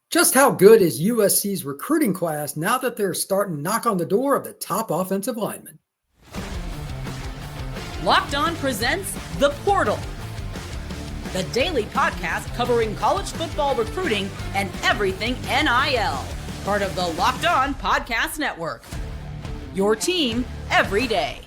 Just how good is USC's recruiting class now that they're starting to knock on the door of the top offensive linemen? Locked On presents The Portal, the daily podcast covering college football recruiting and everything NIL. Part of the Locked On Podcast Network. Your team every day.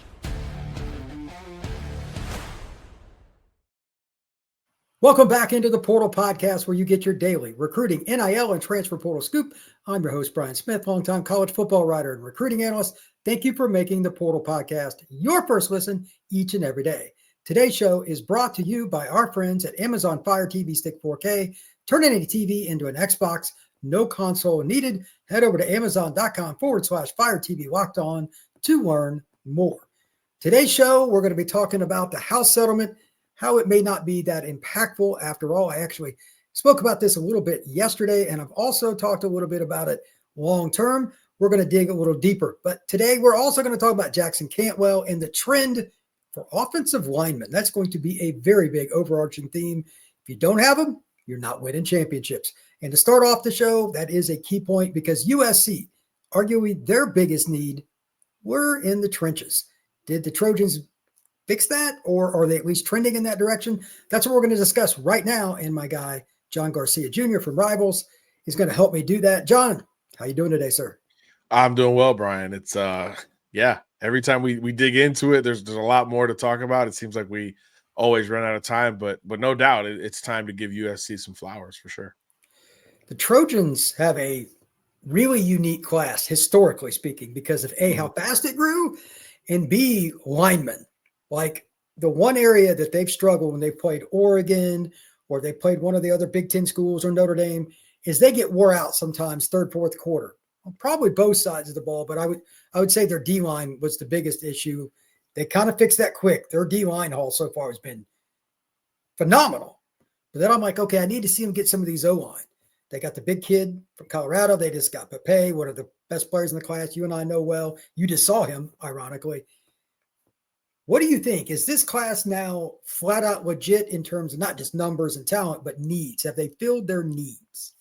Welcome back into the Portal Podcast, where you get your daily recruiting, NIL, and transfer portal scoop. I'm your host, Brian Smith, longtime college football writer and recruiting analyst. Thank you for making the Portal Podcast your first listen each and every day. Today's show is brought to you by our friends at Amazon Fire TV Stick 4K. Turn any TV into an Xbox. No console needed. Head over to amazon.com/Fire TV Locked On to learn more. Today's show, we're going to be talking about the House settlement, how it may not be that impactful after all. I actually spoke about this a little bit yesterday, and I've also talked a little bit about it long term. We're going to dig a little deeper. But today, we're also going to talk about Jackson Cantwell and the trend for offensive linemen. That's going to be a very big overarching theme. If you don't have them, you're not winning championships. And to start off the show, that is a key point because USC, arguably their biggest need, were in the trenches. Did the Trojans fix that, or are they at least trending in that direction? That's what we're going to discuss right now. And my guy, John Garcia Jr. from Rivals, is going to help me do that. John, how you doing today, sir? I'm doing well, Brian. It's every time we dig into it, there's a lot more to talk about. It seems like we always run out of time, but no doubt it's time to give USC some flowers for sure. The Trojans have a really unique class, historically speaking, because of A, how fast it grew, and B, linemen. Like the one area that they've struggled when they played Oregon or they played one of the other Big Ten schools or Notre Dame is they get wore out sometimes third, fourth quarter. Well, probably both sides of the ball, but I would say their D-line was the biggest issue. They kind of fixed that quick. Their D-line haul so far has been phenomenal. But then I'm like, okay, I need to see them get some of these O-line. They got the big kid from Colorado. They just got Pepe, one of the best players in the class. You and I know well. You just saw him, ironically. What do you think? Is this class now flat out legit in terms of not just numbers and talent, but needs? Have they filled their needs?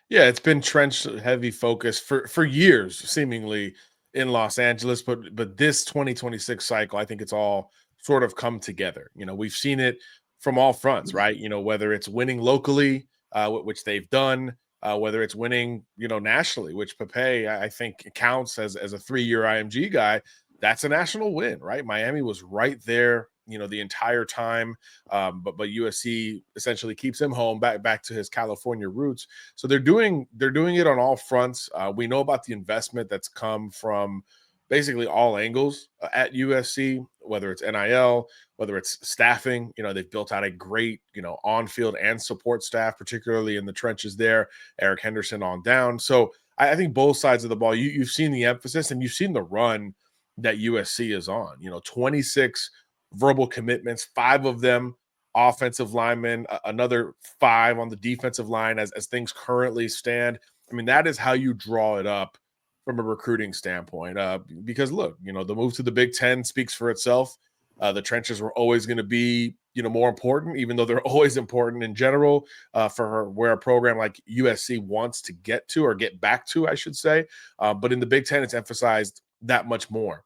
Yeah, it's been trench heavy focus for years, seemingly in Los Angeles, but this 2026 cycle, I think it's all sort of come together. You know, we've seen it from all fronts, right? You know, whether it's winning locally, which they've done, whether it's winning, nationally, which Pepe, I think, counts as a 3-year IMG guy. That's a national win, right? Miami was right there, the entire time. But USC essentially keeps him home back to his California roots. So they're doing it on all fronts. We know about the investment that's come from basically all angles at USC, whether it's NIL, whether it's staffing. They've built out a great, on-field and support staff, particularly in the trenches there. Eric Henderson on down. So I think both sides of the ball, you've seen the emphasis and you've seen the run that USC is on. 26 verbal commitments, 5 of them offensive linemen, another 5 on the defensive line as things currently stand. I mean, that is how you draw it up from a recruiting standpoint. Because look, the move to the Big Ten speaks for itself. The trenches were always going to be, more important, even though they're always important in general for where a program like USC wants to get to or get back to, I should say. But in the Big Ten, it's emphasized that much more.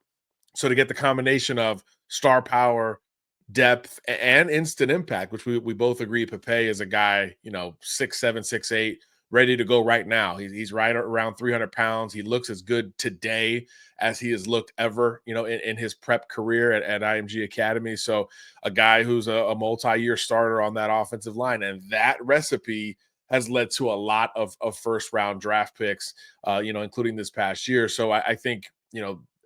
So to get the combination of star power, depth, and instant impact, which we both agree Pepe is a guy, 6'7", 6'8", ready to go right now. He's right around 300 pounds. He looks as good today as he has looked ever, in his prep career at IMG Academy. So a guy who's a multi-year starter on that offensive line. And that recipe has led to a lot of first-round draft picks, including this past year. So I think,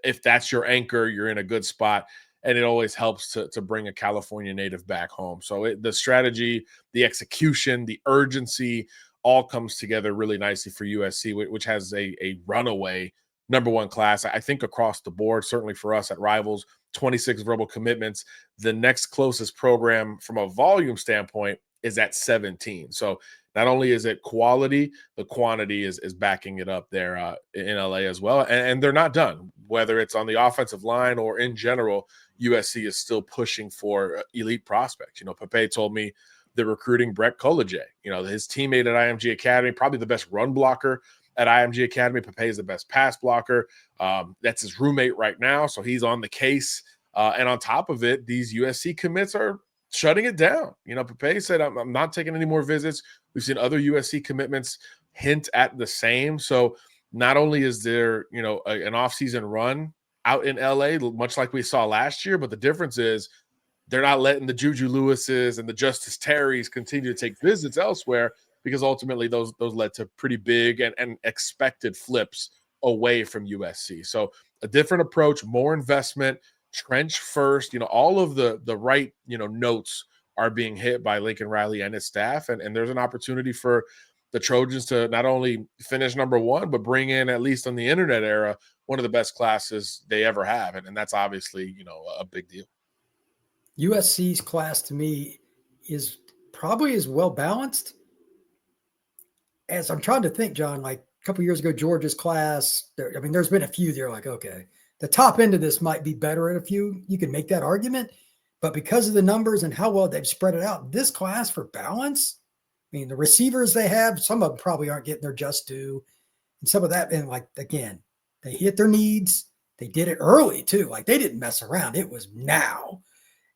if that's your anchor, you're in a good spot. And it always helps to bring a California native back home. So the strategy, the execution, the urgency all comes together really nicely for USC, which has a runaway number 1 class, I think, across the board, certainly for us at Rivals, 26 verbal commitments. The next closest program from a volume standpoint is at 17. So not only is it quality, the quantity is backing it up there in LA as well. And they're not done. Whether it's on the offensive line or in general, USC is still pushing for elite prospects. Pepe told me the recruiting Brett Koleje. His teammate at IMG Academy, probably the best run blocker at IMG Academy. Pepe is the best pass blocker. That's his roommate right now, so he's on the case. And on top of it, these USC commits are shutting it down. Pepe said, I'm not taking any more visits. We've seen other USC commitments hint at the same. So not only is there, an off-season run out in LA, much like we saw last year, but the difference is they're not letting the Juju Lewises and the Justice Terrys continue to take visits elsewhere, because ultimately those led to pretty big and expected flips away from USC. So a different approach, more investment, trench first, all of the right, notes are being hit by Lincoln Riley and his staff. And there's an opportunity for the Trojans to not only finish number one, but bring in, at least on the internet era, one of the best classes they ever have. And that's obviously, a big deal. USC's class to me is probably as well balanced as I'm trying to think, John, like a couple years ago, Georgia's class. There's been a few there like, okay, the top end of this might be better at a few. You can make that argument, but because of the numbers and how well they've spread it out, this class for balance, the receivers they have, some of them probably aren't getting their just due. And some of that, and like, again, they hit their needs. They did it early too. Like, they didn't mess around. It was now.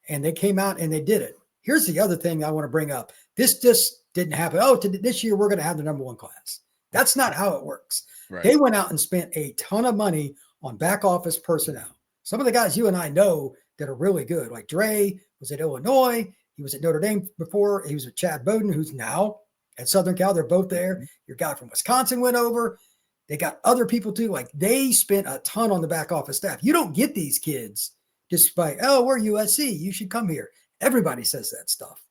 And they came out and they did it. Here's the other thing I want to bring up. This just didn't happen. This year we're going to have the number one class. That's not how it works. Right. They went out and spent a ton of money on back office personnel. Some of the guys you and I know that are really good, like Dre was at Illinois. He was at Notre Dame before. He was with Chad Bowden, who's now at Southern Cal. They're both there. Your guy from Wisconsin went over. They got other people too. Like, they spent a ton on the back office staff. You don't get these kids just by, we're USC, you should come here. Everybody says that stuff.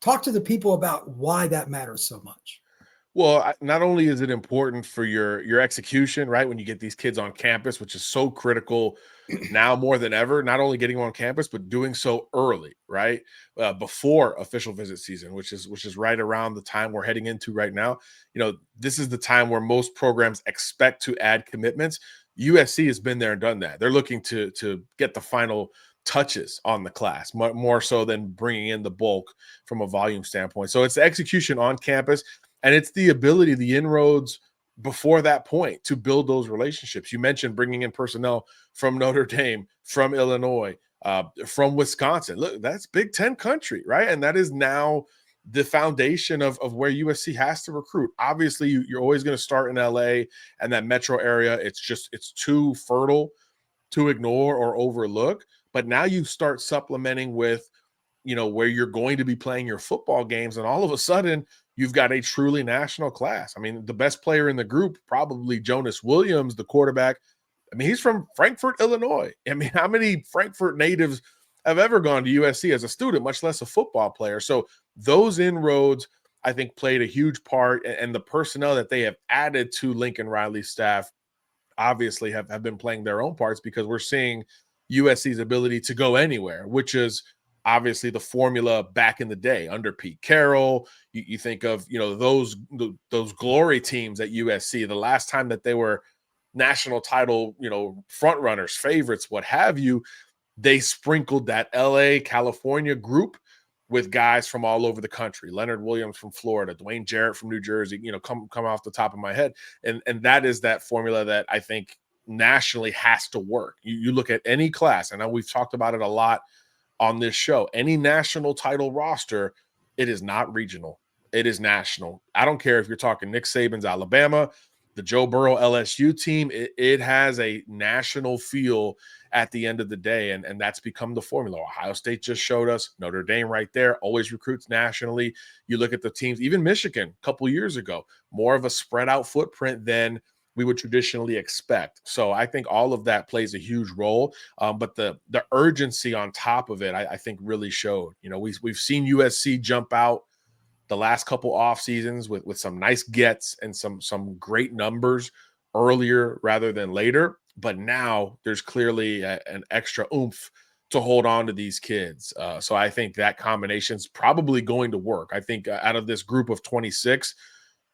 Talk to the people about why that matters so much. Well, not only is it important for your execution, right, when you get these kids on campus, which is so critical now more than ever, not only getting them on campus, but doing so early, right, before official visit season, which is right around the time we're heading into right now. This is the time where most programs expect to add commitments. USC has been there and done that. They're looking to get the final touches on the class, more so than bringing in the bulk from a volume standpoint. So it's the execution on campus, and it's the ability, the inroads before that point to build those relationships. You mentioned bringing in personnel from Notre Dame, from Illinois, from Wisconsin. Look, that's Big Ten country, right? And that is now the foundation of where USC has to recruit. Obviously, you're always going to start in LA and that metro area. It's too fertile to ignore or overlook. But now you start supplementing with, where you're going to be playing your football games, and all of a sudden you've got a truly national class. The best player in the group, probably Jonas Williams, the quarterback. He's from Frankfort, Illinois. How many Frankfort natives have ever gone to USC as a student, much less a football player? So those inroads, I think, played a huge part, and the personnel that they have added to Lincoln Riley's staff obviously have been playing their own parts, because we're seeing USC's ability to go anywhere, which is obviously the formula back in the day under Pete Carroll. You think of, those glory teams at USC, the last time that they were national title, front runners, favorites, what have you, they sprinkled that LA, California group with guys from all over the country. Leonard Williams from Florida, Dwayne Jarrett from New Jersey, come off the top of my head. And that is that formula that I think nationally has to work. You look at any class, and we've talked about it a lot on this show, any national title roster, it is not regional. It is national. I don't care if you're talking Nick Saban's Alabama, the Joe Burrow LSU team, it has a national feel at the end of the day, and that's become the formula. Ohio State just showed us. Notre Dame right there always recruits nationally. You look at the teams, even Michigan a couple years ago, more of a spread out footprint than we would traditionally expect. So I think all of that plays a huge role. But the urgency on top of it, I think really showed. We've seen USC jump out the last couple off seasons with some nice gets and some great numbers earlier rather than later. But now there's clearly an extra oomph to hold on to these kids. So I think that combination is probably going to work. I think out of this group of 26,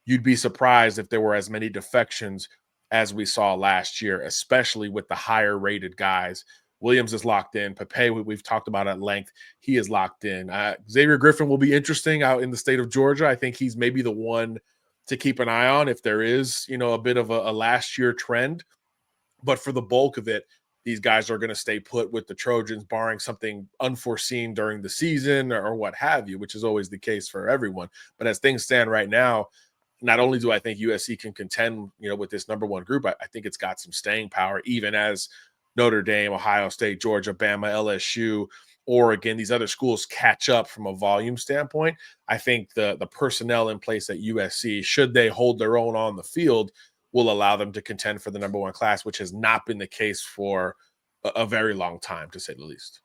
you'd be surprised if there were as many defections as we saw last year, especially with the higher rated guys Williams is locked in. Pepe, we've talked about at length. He is locked in. Xavier Griffin will be interesting out in the state of Georgia. I think he's maybe the one to keep an eye on if there is, a bit of a last year trend. But for the bulk of it, these guys are going to stay put with the Trojans, barring something unforeseen during the season or what have you, which is always the case for everyone. But as things stand right now, not only do I think USC can contend, with this number one group, I think it's got some staying power, even as Notre Dame, Ohio State, Georgia, Bama, LSU, Oregon, these other schools catch up from a volume standpoint. I think the personnel in place at USC, should they hold their own on the field, will allow them to contend for the number one class, which has not been the case for a very long time, to say the least.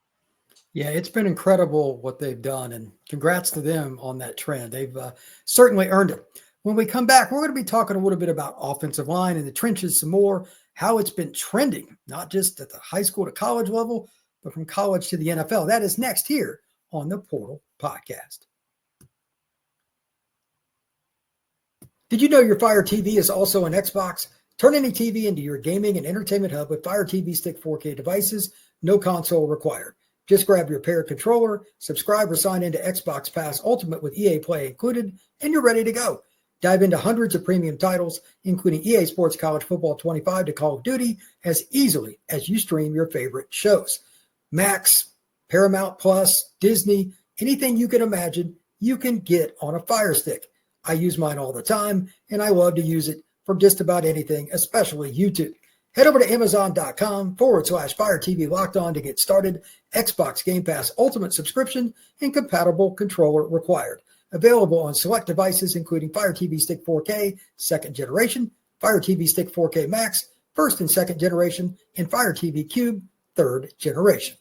Yeah, it's been incredible what they've done, and congrats to them on that trend. They've certainly earned it. When we come back, we're going to be talking a little bit about offensive line in the trenches some more, how it's been trending, not just at the high school to college level, but from college to the NFL. That is next here on the Portal Podcast. Did you know your Fire TV is also an Xbox? Turn any TV into your gaming and entertainment hub with Fire TV Stick 4K devices, no console required. Just grab your paired controller, subscribe or sign into Xbox Pass Ultimate with EA Play included, and you're ready to go. Dive into hundreds of premium titles, including EA Sports College Football 25 to Call of Duty, as easily as you stream your favorite shows. Max, Paramount Plus, Disney, anything you can imagine, you can get on a Fire Stick. I use mine all the time, and I love to use it for just about anything, especially YouTube. Head over to Amazon.com/Fire TV Locked On to get started. Xbox Game Pass Ultimate subscription and compatible controller required. Available on select devices, including Fire TV Stick 4K, second generation, Fire TV Stick 4K Max, first and second generation, and Fire TV Cube, third generation.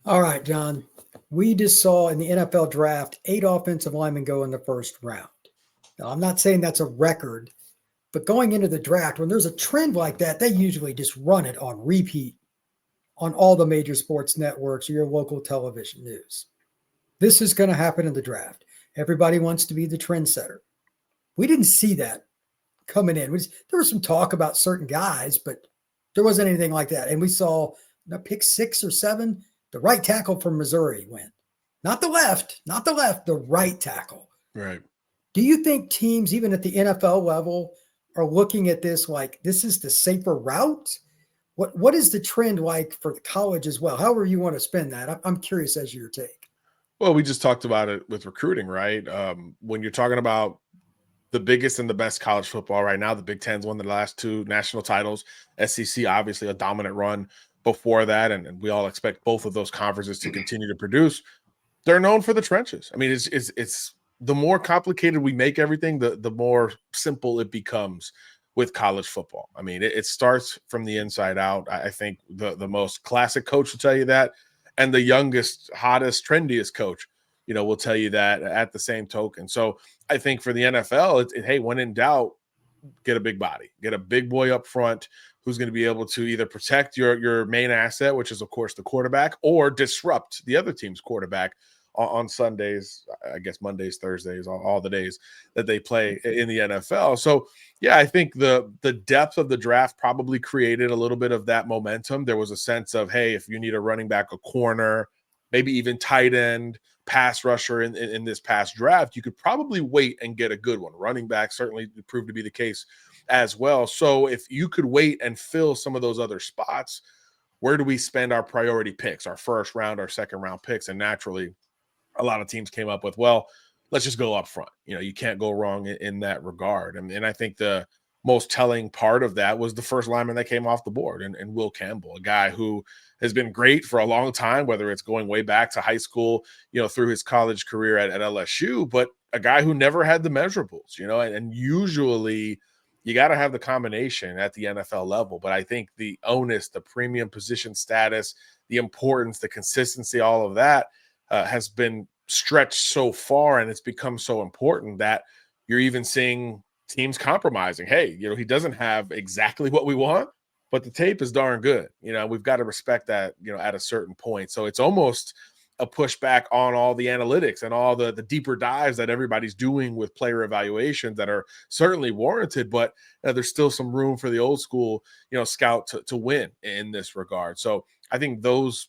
All right, John. We just saw in the NFL draft 8 offensive linemen go in the first round. Now, I'm not saying that's a record, but going into the draft, when there's a trend like that, they usually just run it on repeat on all the major sports networks or your local television news. This is going to happen in the draft. Everybody wants to be the trendsetter. We didn't see that coming in. There was some talk about certain guys, but there wasn't anything like that. And we saw pick 6 or 7. The right tackle from Missouri went. Not the left, the right tackle. Right. Do you think teams, even at the NFL level, are looking at this like this is the safer route? What is the trend like for the college as well? However you want to spin that. I'm curious as your take. Well, we just talked about it with recruiting, right? When you're talking about the biggest and the best college football right now, the Big Ten's won the last 2 national titles. SEC, obviously a dominant run before that, and we all expect both of those conferences to continue to produce. They're known for the trenches. I mean, it's the more complicated we make everything, the more simple it becomes with college football. I mean, it starts from the inside out. I think the most classic coach will tell you that, and the youngest, hottest, trendiest coach, will tell you that at the same token. So I think for the NFL, hey, when in doubt, get a big body, get a big boy up front who's going to be able to either protect your main asset, which is, of course, the quarterback, or disrupt the other team's quarterback on Sundays, I guess Mondays, Thursdays, all the days that they play in the NFL. So, yeah, I think the depth of the draft probably created a little bit of that momentum. There was a sense of, hey, if you need a running back, a corner, maybe even tight end, pass rusher in this past draft, you could probably wait and get a good one. Running back certainly proved to be the case as well. So if you could wait and fill some of those other spots, where do we spend our priority picks, our first round, our second round picks? And naturally, a lot of teams came up with, well, let's just go up front. You can't go wrong in that regard. And I think the most telling part of that was the first lineman that came off the board, and Will Campbell, a guy who has been great for a long time, whether it's going way back to high school, through his college career at LSU, but a guy who never had the measurables, and usually you got to have the combination at the NFL level. But I think the onus, the premium position status, the importance, the consistency, all of that has been stretched so far, and it's become so important that you're even seeing teams compromising. Hey, he doesn't have exactly what we want, but the tape is darn good. We've got to respect that, at a certain point. So it's almost a pushback on all the analytics and all the deeper dives that everybody's doing with player evaluations that are certainly warranted, but there's still some room for the old school, scout to win in this regard. So I think those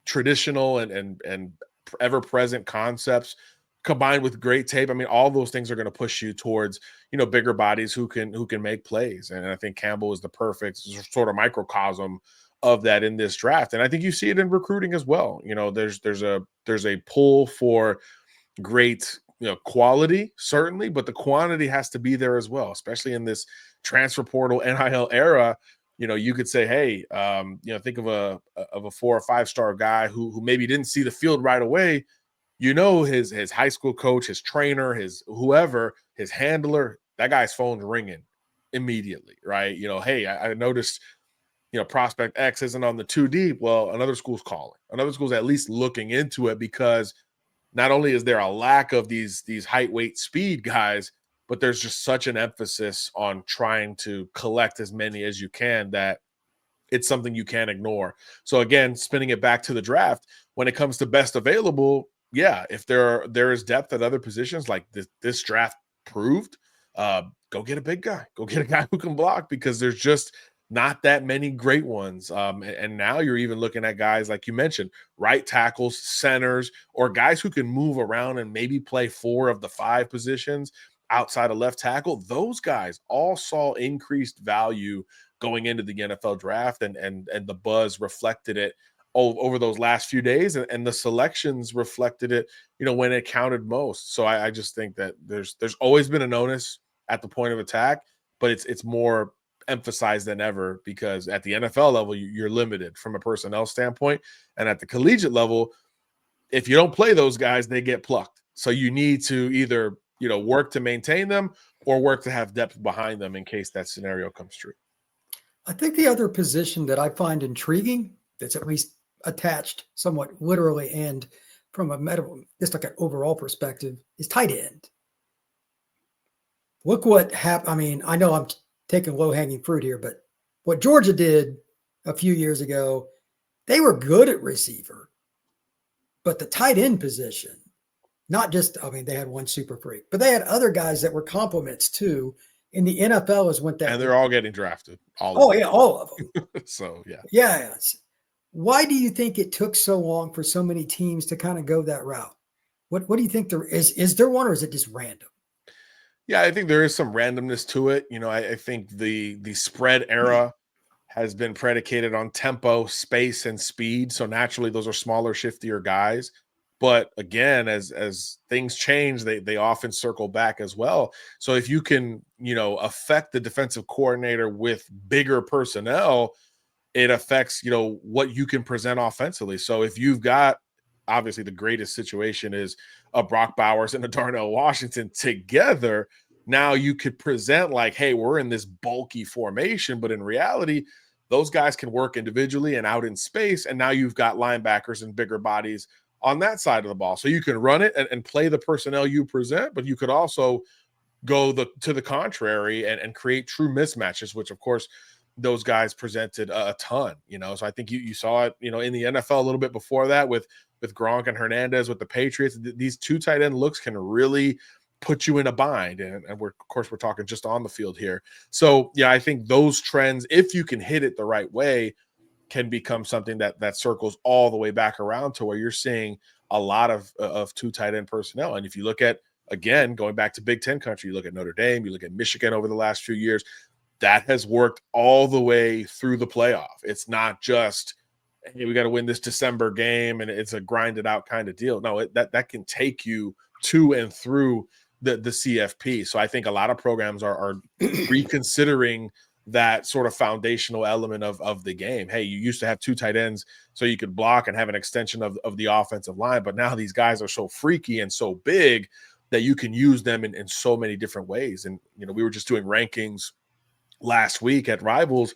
traditional and ever-present concepts combined with great tape, I mean, all those things are going to push you towards, bigger bodies who can make plays. And I think Campbell is the perfect sort of microcosm of that in this draft. And I think you see it in recruiting as well. There's a pull for great, quality, certainly, but the quantity has to be there as well, especially in this transfer portal NIL era. You could say, hey, think of a 4 or 5 star guy who maybe didn't see the field right away. His high school coach, his trainer, his whoever, his handler, that guy's phone's ringing immediately, right? Hey, I noticed, prospect X isn't on the 2 deep. Well, another school's calling. Another school's at least looking into it, because not only is there a lack of these height, weight, speed guys, but there's just such an emphasis on trying to collect as many as you can that it's something you can't ignore. So again, spinning it back to the draft, when it comes to best available, yeah, if there is depth at other positions like this draft proved, go get a big guy, go get a guy who can block, because there's just not that many great ones. And now you're even looking at guys like you mentioned, right tackles, centers, or guys who can move around and maybe play 4 of the 5 positions outside of left tackle. Those guys all saw increased value going into the NFL draft, and the buzz reflected it over those last few days, and the selections reflected it, when it counted most. So I just think that there's always been an onus at the point of attack, but it's more emphasized than ever, because at the NFL level, you're limited from a personnel standpoint. And at the collegiate level, if you don't play those guys, they get plucked. So you need to either, work to maintain them or work to have depth behind them in case that scenario comes true. I think the other position that I find intriguing, that's at least attached somewhat literally and from a medical, just like an overall perspective, is tight end. Look what happened. I mean, I know I'm taking low-hanging fruit here, but what Georgia did a few years ago, they were good at receiver, but the tight end position, not just, I mean, they had one super freak, but they had other guys that were complements too. And the NFL has went that. And they're all getting drafted. All of them. So, yeah. Yeah. Why do you think it took so long for so many teams to kind of go that route? What do you think there is? Is there one, or is it just random? Yeah, I think there is some randomness to it. I think the spread era has been predicated on tempo, space, and speed. So naturally, those are smaller, shiftier guys. But again, as things change, they often circle back as well. So if you can, affect the defensive coordinator with bigger personnel, it affects, what you can present offensively. So if you've got, obviously the greatest situation is a Brock Bowers and a Darnell Washington together, now you could present like, hey, we're in this bulky formation, but in reality, those guys can work individually and out in space. And now you've got linebackers and bigger bodies on that side of the ball. So you can run it and play the personnel you present, but you could also go to the contrary and create true mismatches, which of course those guys presented a ton, So I think you saw it, in the NFL a little bit before that with Gronk and Hernandez with the Patriots. These 2 tight end looks can really put you in a bind. And we're talking just on the field here. So yeah, I think those trends, if you can hit it the right way, can become something that circles all the way back around to where you're seeing a lot of 2 tight end personnel. And if you look at, again, going back to Big Ten country, you look at Notre Dame, you look at Michigan over the last few years, that has worked all the way through the playoff. It's not just, hey, we got to win this December game and it's a grinded out kind of deal. No, that can take you to and through the CFP. So I think a lot of programs are reconsidering that sort of foundational element of the game. Hey, you used to have 2 tight ends so you could block and have an extension of the offensive line, but now these guys are so freaky and so big that you can use them in so many different ways. And, we were just doing rankings last week at Rivals.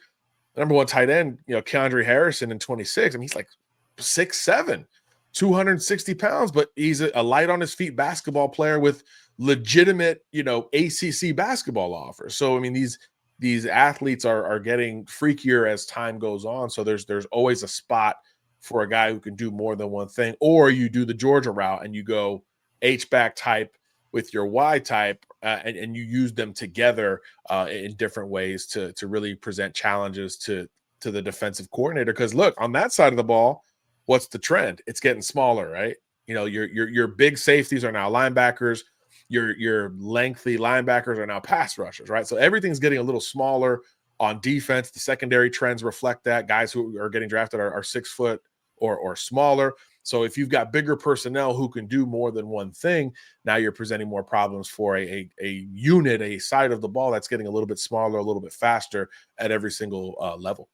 The number 1 tight end, Keandre Harrison in 26. I mean, he's like 6'7", 260 pounds, but he's a light on his feet basketball player with legitimate, ACC basketball offers. So, I mean, these athletes are getting freakier as time goes on. So there's always a spot for a guy who can do more than one thing, or you do the Georgia route and you go H-back type with your Y type, and you use them together in different ways to really present challenges to the defensive coordinator. Because look, on that side of the ball, what's the trend? It's getting smaller, right? You know, your big safeties are now linebackers. Your lengthy linebackers are now pass rushers, right? So everything's getting a little smaller on defense. The secondary trends reflect that. Guys who are getting drafted are 6 foot or smaller. So if you've got bigger personnel who can do more than one thing, now you're presenting more problems for a unit, a side of the ball that's getting a little bit smaller, a little bit faster at every single level.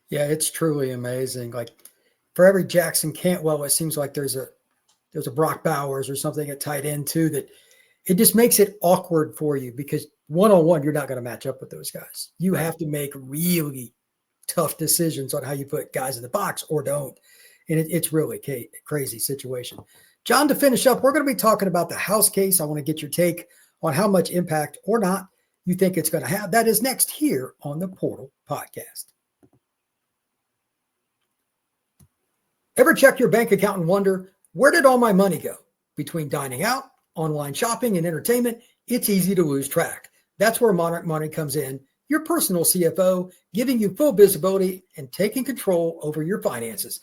Yeah, it's truly amazing. Like for every Jackson Cantwell, it seems like there's a Brock Bowers or something at tight end too, that it just makes it awkward for you because one-on-one, you're not going to match up with those guys. You have to make really tough decisions on how you put guys in the box or don't. And it's really a crazy situation. John, to finish up, we're going to be talking about the House case. I want to get your take on how much impact or not you think it's going to have. That is next here on the Portal Podcast. Ever check your bank account and wonder, where did all my money go? Between dining out, online shopping, and entertainment, it's easy to lose track. That's where Monarch Money comes in, your personal CFO, giving you full visibility and taking control over your finances.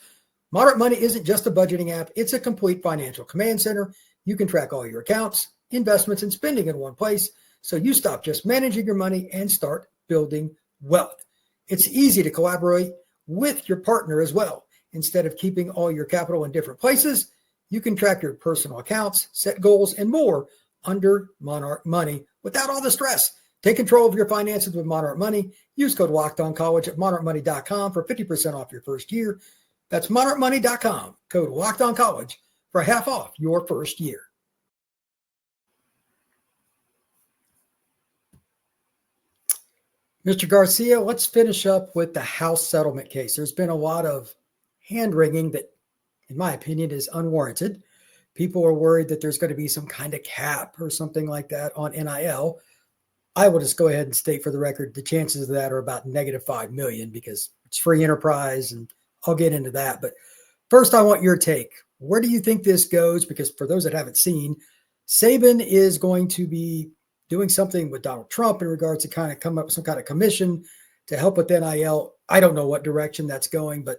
Monarch Money isn't just a budgeting app, it's a complete financial command center. You can track all your accounts, investments, and spending in one place, so you stop just managing your money and start building wealth. It's easy to collaborate with your partner as well. Instead of keeping all your capital in different places, you can track your personal accounts, set goals, and more under Monarch Money without all the stress. Take control of your finances with Monarch Money. Use code LOCKEDONCollege at monarchmoney.com for 50% off your first year. That's monarchmoney.com, code LOCKEDONCollege for half off your first year. Mr. Garcia, let's finish up with the House settlement case. There's been a lot of hand-wringing that, in my opinion, is unwarranted. People are worried that there's going to be some kind of cap or something like that on NIL. I will just go ahead and state for the record, the chances of that are about -5 million because it's free enterprise, and I'll get into that. But first, I want your take. Where do you think this goes? Because for those that haven't seen, Saban is going to be doing something with Donald Trump in regards to kind of come up with some kind of commission to help with NIL. I don't know what direction that's going, but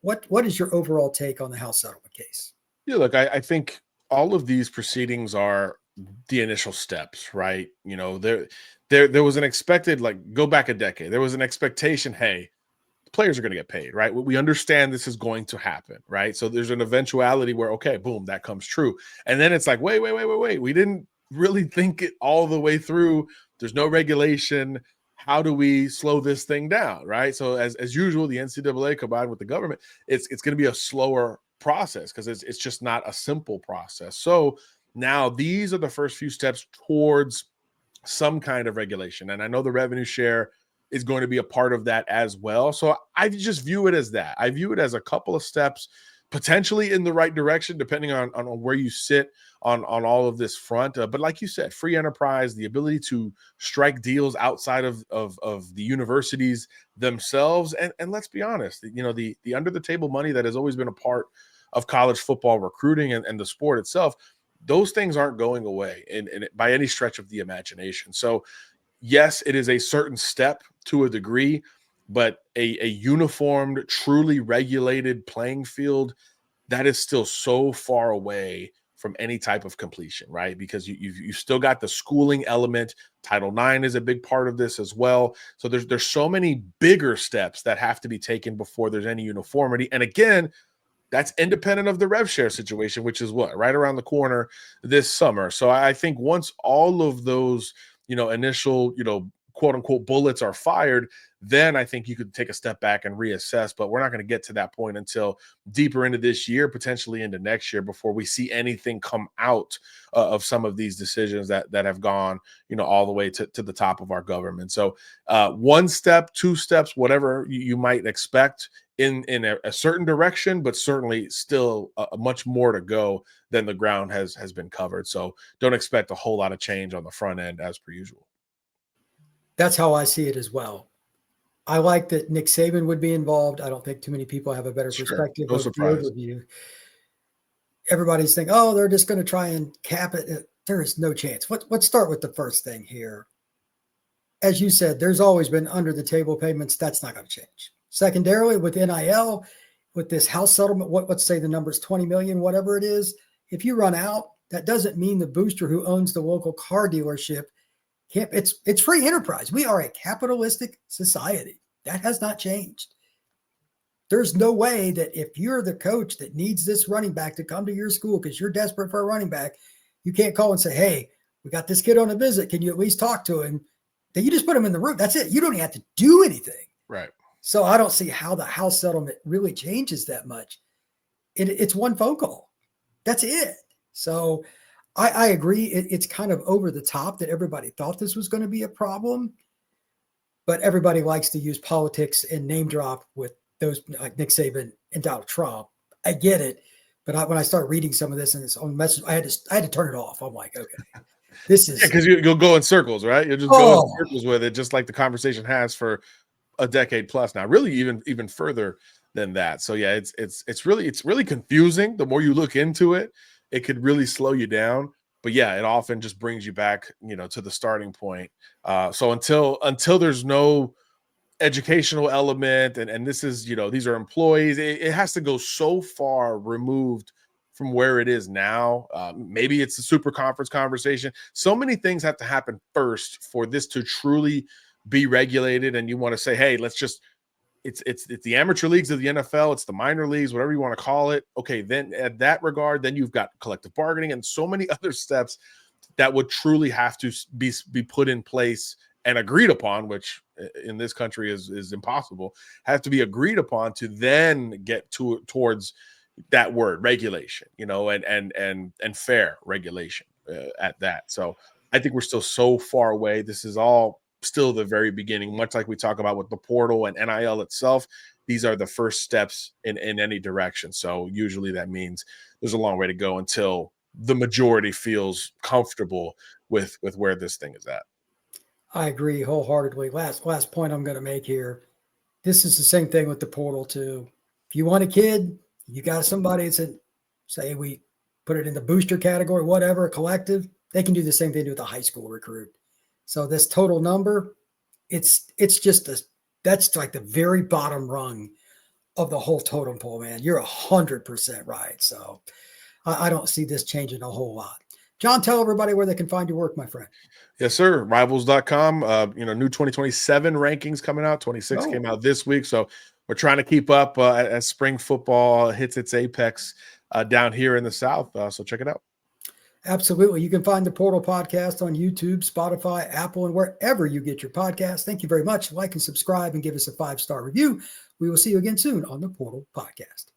what is your overall take on the House settlement case? Yeah, look, I think all of these proceedings are the initial steps, right? You know, there was an expected, like, go back a decade. There was an expectation, hey, players are going to get paid, right? We understand this is going to happen, right? So there's an eventuality where, okay, boom, that comes true. And then it's like, wait. We didn't really think it all the way through. There's no regulation. How do we slow this thing down, right? So as usual, the NCAA combined with the government, it's going to be a slower process because it's just not a simple process. So now these are the first few steps towards some kind of regulation. And I know the revenue share is going to be a part of that as well. So I just view it as that. I view it as a couple of steps potentially in the right direction, depending on where you sit on all of this front. But like you said, free enterprise, the ability to strike deals outside of the universities themselves. And let's be honest, you know, the under the table money that has always been a part of college football recruiting and the sport itself, those things aren't going away by any stretch of the imagination. So yes, it is a certain step to a degree, but a uniformed, truly regulated playing field, that is still so far away from any type of completion, right? Because you've still got the schooling element. Title IX is a big part of this as well. So there's so many bigger steps that have to be taken before there's any uniformity. And again, that's independent of the rev share situation, which is what, right around the corner this summer. So I think once all of those, initial, quote unquote bullets are fired, then I think you could take a step back and reassess. But we're not going to get to that point until deeper into this year, potentially into next year, before we see anything come out of some of these decisions that have gone, all the way to the top of our government. So one step, two steps, whatever you might expect in a certain direction, but certainly still much more to go than the ground has been covered. So don't expect a whole lot of change on the front end as per usual. That's how I see it as well. I like that Nick Saban would be involved. I don't think too many people have a better Sure. perspective No of the surprise. overview. Everybody's thinking, oh, they're just going to try and cap it. There is no chance. Let's start with the first thing here. As you said, there's always been under the table payments. That's not going to change. Secondarily, with NIL, with this house settlement, let's say the number is 20 million, whatever it is. If you run out, that doesn't mean the booster who owns the local car dealership can't. It's free enterprise. We are a capitalistic society. That has not changed. There's no way that if you're the coach that needs this running back to come to your school because you're desperate for a running back, you can't call and say, hey, we got this kid on a visit. Can you at least talk to him? Then you just put him in the room. That's it. You don't even have to do anything. Right. So I don't see how the house settlement really changes that much. It's one phone call. That's it. So I agree. It's kind of over the top that everybody thought this was going to be a problem. But everybody likes to use politics and name drop with those like Nick Saban and Donald Trump. I get it. But when I start reading some of this and its own message, I had to turn it off. I'm like, okay, this is because you'll go in circles, right? You'll just go in circles with it, just like the conversation has for a decade plus now. Really, even further than that. So yeah, it's really confusing. The more you look into it, it could really slow you down. But yeah, it often just brings you back, to the starting point. So until there's no educational element, and this is, these are employees, it has to go so far removed from where it is now. Maybe it's a super conference conversation. So many things have to happen first for this to truly be regulated. And you want to say, hey, let's just, it's the amateur leagues of the NFL, it's the minor leagues, whatever you want to call it. Okay, then at that regard, then you've got collective bargaining and so many other steps that would truly have to be put in place and agreed upon, which in this country is impossible, have to be agreed upon to then get towards that word regulation, and fair regulation at that. So I think we're still so far away. This is all still the very beginning, much like we talk about with the portal and NIL itself. These are the first steps in any direction. So usually that means there's a long way to go until the majority feels comfortable with where this thing is at. I agree wholeheartedly. Last point I'm going to make here. This is the same thing with the portal too. If you want a kid, you got somebody that say we put it in the booster category, whatever, a collective, they can do the same thing with a high school recruit. So this total number, it's just that's like the very bottom rung of the whole totem pole, man. You're 100% right. So I don't see this changing a whole lot. John, tell everybody where they can find your work, my friend. Yes, sir. Rivals.com. New 2027 rankings coming out. 26 came out this week. So we're trying to keep up as spring football hits its apex down here in the South. So check it out. Absolutely. You can find the Portal Podcast on YouTube, Spotify, Apple, and wherever you get your podcasts. Thank you very much. Like and subscribe and give us a 5-star review. We will see you again soon on the Portal Podcast.